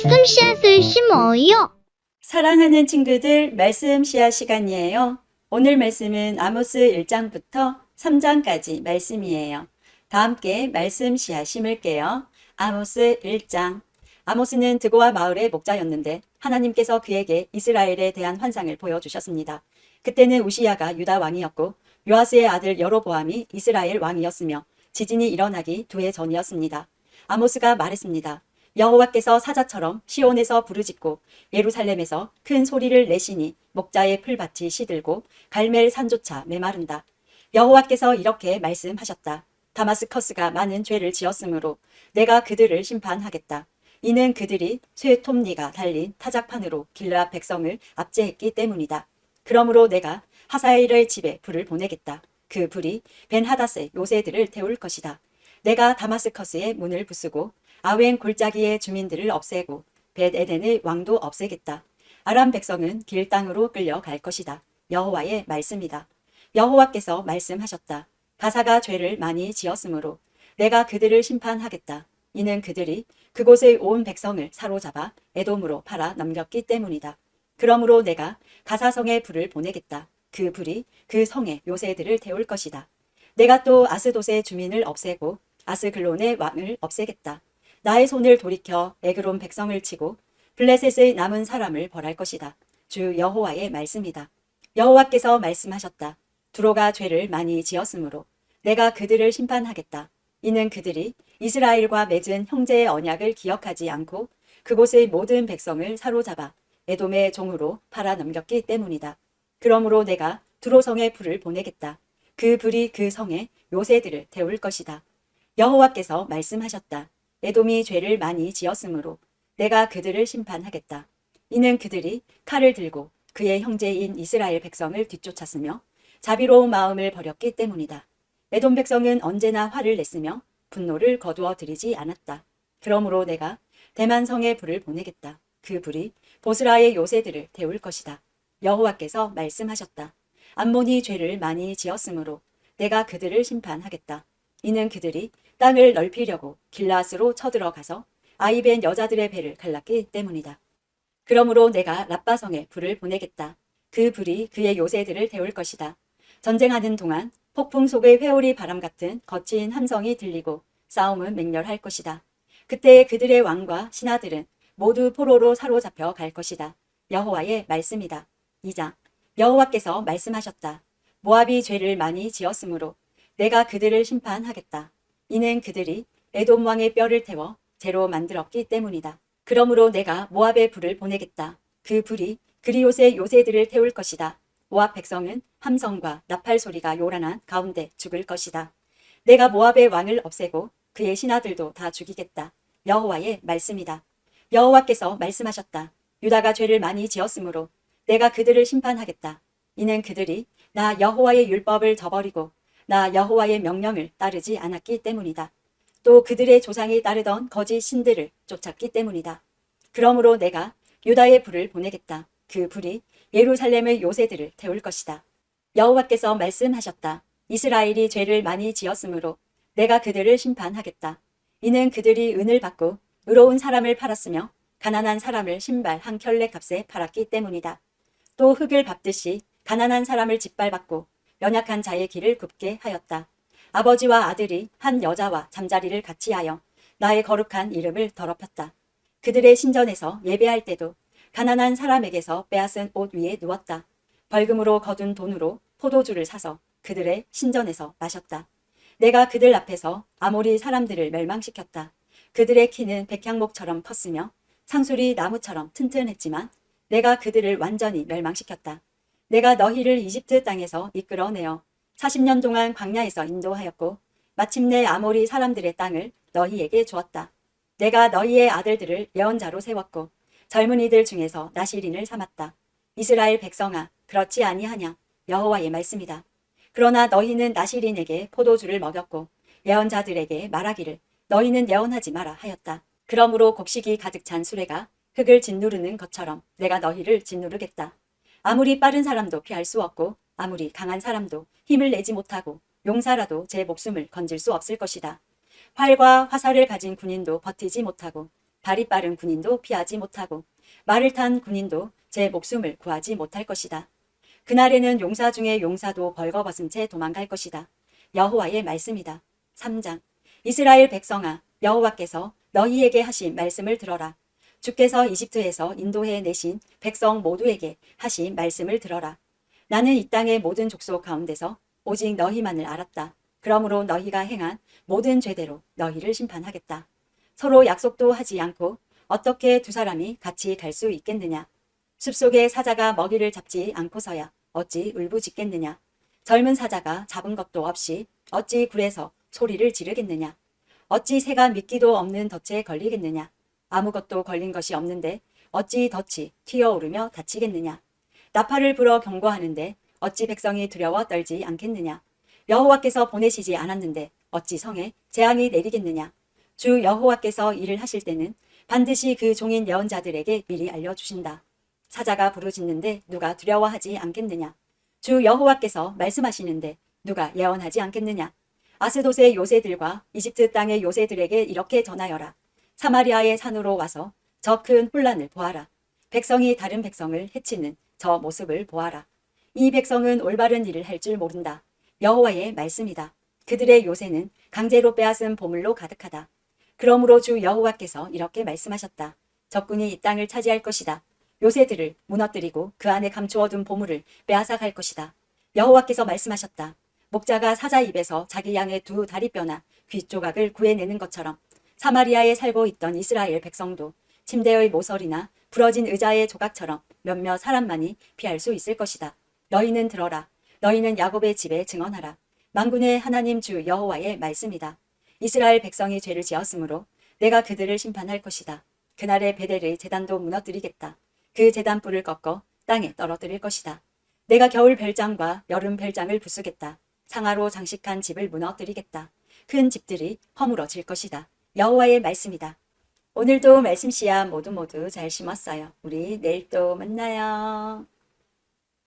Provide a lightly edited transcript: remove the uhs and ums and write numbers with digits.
말씀 씨앗을 심어요. 사랑하는 친구들, 말씀 씨앗 시간이에요. 오늘 말씀은 아모스 1장부터 3장까지 말씀이에요. 다 함께 말씀 씨앗 심을게요. 아모스 1장. 아모스는 드고아 마을의 목자였는데 하나님께서 그에게 이스라엘에 대한 환상을 보여주셨습니다. 그때는 우시야가 유다 왕이었고 요아스의 아들 여로보암이 이스라엘 왕이었으며 지진이 일어나기 2해 전이었습니다. 아모스가 말했습니다. 여호와께서 사자처럼 시온에서 부르짖고 예루살렘에서 큰 소리를 내시니 목자의 풀밭이 시들고 갈멜 산조차 메마른다. 여호와께서 이렇게 말씀하셨다. 다마스커스가 많은 죄를 지었으므로 내가 그들을 심판하겠다. 이는 그들이 쇠톱니가 달린 타작판으로 길르앗 백성을 압제했기 때문이다. 그러므로 내가 하사엘의 집에 불을 보내겠다. 그 불이 벤하닷의 요새들을 태울 것이다. 내가 다마스커스의 문을 부수고 아웬 골짜기의 주민들을 없애고 벳에덴의 왕도 없애겠다. 아람 백성은 길 땅으로 끌려갈 것이다. 여호와의 말씀이다. 여호와께서 말씀하셨다. 가사가 죄를 많이 지었으므로 내가 그들을 심판하겠다. 이는 그들이 그곳의 온 백성을 사로잡아 에돔으로 팔아 넘겼기 때문이다. 그러므로 내가 가사성에 불을 보내겠다. 그 불이 그 성의 요새들을 태울 것이다. 내가 또 아스돗의 주민을 없애고 아스글론의 왕을 없애겠다. 나의 손을 돌이켜 에그론 백성을 치고 블레셋의 남은 사람을 벌할 것이다. 주 여호와의 말씀이다. 여호와께서 말씀하셨다. 두로가 죄를 많이 지었으므로 내가 그들을 심판하겠다. 이는 그들이 이스라엘과 맺은 형제의 언약을 기억하지 않고 그곳의 모든 백성을 사로잡아 에돔의 종으로 팔아 넘겼기 때문이다. 그러므로 내가 두로성에 불을 보내겠다. 그 불이 그 성의 요새들을 태울 것이다. 여호와께서 말씀하셨다. 에돔이 죄를 많이 지었으므로 내가 그들을 심판하겠다. 이는 그들이 칼을 들고 그의 형제인 이스라엘 백성을 뒤쫓았으며 자비로운 마음을 버렸기 때문이다. 에돔 백성은 언제나 화를 냈으며 분노를 거두어 들이지 않았다. 그러므로 내가 대만성에 불을 보내겠다. 그 불이 보스라의 요새들을 태울 것이다. 여호와께서 말씀하셨다. 암몬이 죄를 많이 지었으므로 내가 그들을 심판하겠다. 이는 그들이 땅을 넓히려고 길라앗으로 쳐들어가서 아이벤 여자들의 배를 갈랐기 때문이다. 그러므로 내가 랍바성에 불을 보내겠다. 그 불이 그의 요새들을 태울 것이다. 전쟁하는 동안 폭풍 속의 회오리 바람 같은 거친 함성이 들리고 싸움은 맹렬할 것이다. 그때 그들의 왕과 신하들은 모두 포로로 사로잡혀 갈 것이다. 여호와의 말씀이다. 2장. 여호와께서 말씀하셨다. 모압이 죄를 많이 지었으므로 내가 그들을 심판하겠다. 이는 그들이 에돔 왕의 뼈를 태워 재로 만들었기 때문이다. 그러므로 내가 모압의 불을 보내겠다. 그 불이 그리옷의 요새들을 태울 것이다. 모압 백성은 함성과 나팔 소리가 요란한 가운데 죽을 것이다. 내가 모압의 왕을 없애고 그의 신하들도 다 죽이겠다. 여호와의 말씀이다. 여호와께서 말씀하셨다. 유다가 죄를 많이 지었으므로 내가 그들을 심판하겠다. 이는 그들이 나 여호와의 율법을 저버리고 나 여호와의 명령을 따르지 않았기 때문이다. 또 그들의 조상이 따르던 거짓 신들을 쫓았기 때문이다. 그러므로 내가 유다의 불을 보내겠다. 그 불이 예루살렘의 요새들을 태울 것이다. 여호와께서 말씀하셨다. 이스라엘이 죄를 많이 지었으므로 내가 그들을 심판하겠다. 이는 그들이 은을 받고 의로운 사람을 팔았으며 가난한 사람을 신발 한 켤레 값에 팔았기 때문이다. 또 흙을 밟듯이 가난한 사람을 짓밟았고 연약한 자의 길을 굽게 하였다. 아버지와 아들이 한 여자와 잠자리를 같이 하여 나의 거룩한 이름을 더럽혔다. 그들의 신전에서 예배할 때도 가난한 사람에게서 빼앗은 옷 위에 누웠다. 벌금으로 거둔 돈으로 포도주를 사서 그들의 신전에서 마셨다. 내가 그들 앞에서 아모리 사람들을 멸망시켰다. 그들의 키는 백향목처럼 컸으며 상술이 나무처럼 튼튼했지만 내가 그들을 완전히 멸망시켰다. 내가 너희를 이집트 땅에서 이끌어내어 40년 동안 광야에서 인도하였고 마침내 아모리 사람들의 땅을 너희에게 주었다. 내가 너희의 아들들을 예언자로 세웠고 젊은이들 중에서 나시린을 삼았다. 이스라엘 백성아, 그렇지 아니하냐? 여호와의 말씀이다. 그러나 너희는 나시린에게 포도주를 먹였고 예언자들에게 말하기를 너희는 예언하지 마라 하였다. 그러므로 곡식이 가득 찬 수레가 흙을 짓누르는 것처럼 내가 너희를 짓누르겠다. 아무리 빠른 사람도 피할 수 없고 아무리 강한 사람도 힘을 내지 못하고 용사라도 제 목숨을 건질 수 없을 것이다. 활과 화살을 가진 군인도 버티지 못하고 발이 빠른 군인도 피하지 못하고 말을 탄 군인도 제 목숨을 구하지 못할 것이다. 그날에는 용사 중에 용사도 벌거벗은 채 도망갈 것이다. 여호와의 말씀이다. 3장. 이스라엘 백성아, 여호와께서 너희에게 하신 말씀을 들어라. 주께서 이집트에서 인도해 내신 백성 모두에게 하신 말씀을 들어라. 나는 이 땅의 모든 족속 가운데서 오직 너희만을 알았다. 그러므로 너희가 행한 모든 죄대로 너희를 심판하겠다. 서로 약속도 하지 않고 어떻게 두 사람이 같이 갈 수 있겠느냐. 숲속에 사자가 먹이를 잡지 않고서야 어찌 울부짖겠느냐. 젊은 사자가 잡은 것도 없이 어찌 굴에서 소리를 지르겠느냐. 어찌 새가 미끼도 없는 덫에 걸리겠느냐. 아무것도 걸린 것이 없는데 어찌 덫이 튀어오르며 다치겠느냐. 나팔을 불어 경고하는데 어찌 백성이 두려워 떨지 않겠느냐. 여호와께서 보내시지 않았는데 어찌 성에 재앙이 내리겠느냐. 주 여호와께서 일을 하실 때는 반드시 그 종인 예언자들에게 미리 알려주신다. 사자가 부르짖는데 누가 두려워하지 않겠느냐. 주 여호와께서 말씀하시는데 누가 예언하지 않겠느냐. 아스돗의 요새들과 이집트 땅의 요새들에게 이렇게 전하여라. 사마리아의 산으로 와서 저 큰 혼란을 보아라. 백성이 다른 백성을 해치는 저 모습을 보아라. 이 백성은 올바른 일을 할 줄 모른다. 여호와의 말씀이다. 그들의 요새는 강제로 빼앗은 보물로 가득하다. 그러므로 주 여호와께서 이렇게 말씀하셨다. 적군이 이 땅을 차지할 것이다. 요새들을 무너뜨리고 그 안에 감추어둔 보물을 빼앗아 갈 것이다. 여호와께서 말씀하셨다. 목자가 사자 입에서 자기 양의 두 다리뼈나 귀 조각을 구해내는 것처럼 사마리아에 살고 있던 이스라엘 백성도 침대의 모서리나 부러진 의자의 조각처럼 몇몇 사람만이 피할 수 있을 것이다. 너희는 들어라. 너희는 야곱의 집에 증언하라. 만군의 하나님 주 여호와의 말씀이다. 이스라엘 백성이 죄를 지었으므로 내가 그들을 심판할 것이다. 그날에 베델의 제단도 무너뜨리겠다. 그 제단 뿔을 꺾어 땅에 떨어뜨릴 것이다. 내가 겨울 별장과 여름 별장을 부수겠다. 상하로 장식한 집을 무너뜨리겠다. 큰 집들이 허물어질 것이다. 여호와의 말씀이다. 오늘도 말씀 씨앗 모두 잘 심었어요. 우리 내일 또 만나요.